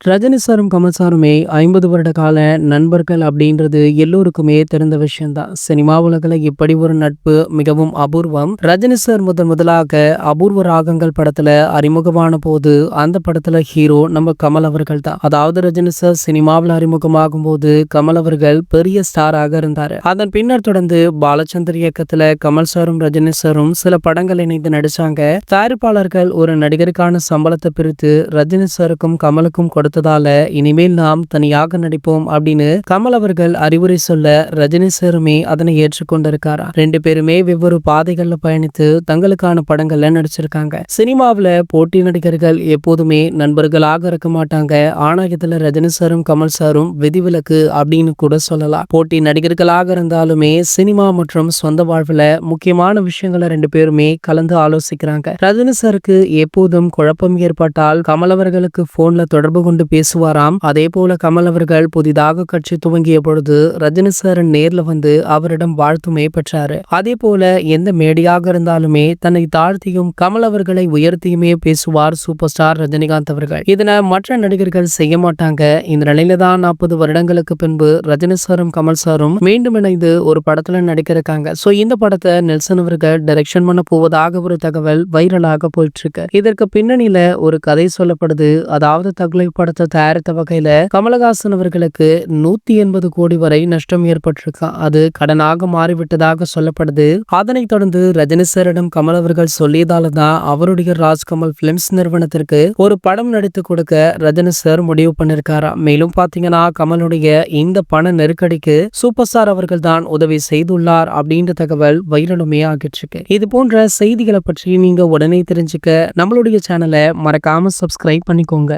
ரஜினி சாரும், கமல் சாருமே 50 வருட கால நண்பர்கள் அப்படின்றது எல்லோருக்குமே தெரிந்த விஷயம் தான். சினிமா உலகில இப்படி ஒரு நட்பு மிகவும் அபூர்வம். ரஜினி சார் முதலாக அபூர்வ ராகங்கள் படத்துல அறிமுகமான போது, அந்த படத்துல ஹீரோ நம்ம கமல் அவர்கள் தான். அதாவது ரஜினி சார் சினிமாவில் அறிமுகமாகும் போது கமல் அவர்கள் பெரிய ஸ்டாராக இருந்தாரு. அதன் பின்னர் தொடர்ந்து பாலச்சந்தர் இயக்கத்துல கமல் சாரும், ரஜினி சாரும் சில படங்கள் இணைந்து நடிச்சாங்க. தயாரிப்பாளர்கள் ஒரு நடிகருக்கான சம்பளத்தை பிரித்து ரஜினி சாருக்கும் கமலுக்கும் கொடுத்ததால இனிமேல் நாம் தனியாக நடிப்போம் அப்படின்னு கமல் அவர்கள் அறிவுரை சொல்ல ரஜினி சாருமே அதனை ஏற்றுக்கொண்டிருக்காரா. ரெண்டு பேருமே வெவ்வேறு பாதைகள்ல பயணித்து தங்களுக்கான படங்கள்ல நடிச்சிருக்காங்க. சினிமாவில போட்டி நடிகர்கள் எப்போதுமே நண்பர்களாக இருக்க மாட்டாங்க. ஆனா இதுல ரஜினி சாரும் கமல் சாரும் விதிவிலக்கு அப்படின்னு கூட சொல்லலாம். போட்டி நடிகர்களாக இருந்தாலுமே சினிமா மற்றும் சொந்த வாழ்வுல முக்கியமான விஷயங்களை ரெண்டு பேருமே கலந்து ஆலோசிக்கிறாங்க. ரஜினி சாருக்கு எப்போதும் குழப்பம் ஏற்பட்டால் கமல் அவர்களுக்கு போன்ல தொடர்பு கொண்டு பேசுவாராம். அதே போல கமல் அவர்கள் புதிதாக கட்சி துவங்கிய பொழுது ரஜினி சார் நேர்ல வந்து அவரிடம் வாழ்த்துமே பெற்றாரு. அதே போல எந்த மேடையாக இருந்தாலுமே தன்னை தாழ்த்தியும் கமல் அவர்களை உயர்த்தியுமே பேசுவார் சூப்பர் ஸ்டார் ரஜினிகாந்த் அவர்கள். இதனை மற்ற நடிகர்கள் செய்ய மாட்டாங்க. இந்த நிலையில தான் 40 வருடங்களுக்கு பின்பு ரஜினி சாரும் கமல் சாரும் மீண்டும் இணைந்து ஒரு படத்துல நடிக்க இருக்காங்க. சோ இந்த படத்தை நெல்சன் அவர்கள் டைரக்ஷன் பண்ண போவதாக ஒரு தகவல் வைரலாக போயிட்டு இருக்கு. இதற்கு பின்னணியில ஒரு கதை சொல்லப்படுது. அதாவது தகுலை படத்தை தயாரித்த வகையில கமலஹாசன் அவர்களுக்கு 180 கோடி வரை நஷ்டம் ஏற்பட்டிருக்கான். அது கடனாக மாறிவிட்டதாக சொல்லப்படுது. அதனைத் தொடர்ந்து ரஜினி சாரிடம் கமல் அவர்கள் சொல்லியதால தான் அவருடைய ராஜ்கமல் பிலிம்ஸ் நிறுவனத்திற்கு ஒரு படம் நடித்து கொடுக்க ரஜினி சார் முடிவு பண்ணிருக்காரா. மேலும் பாத்தீங்கன்னா கமலுடைய இந்த பண நெருக்கடிக்கு சூப்பர் ஸ்டார் அவர்கள் தான் உதவி செய்துள்ளார் அப்படின்ற தகவல் வைரலுமே ஆகிட்டு இருக்கு. இது போன்ற செய்திகளை பற்றி நீங்க உடனே தெரிஞ்சுக்க நம்மளுடைய சேனலை மறக்காம சப்ஸ்கிரைப் பண்ணிக்கோங்க.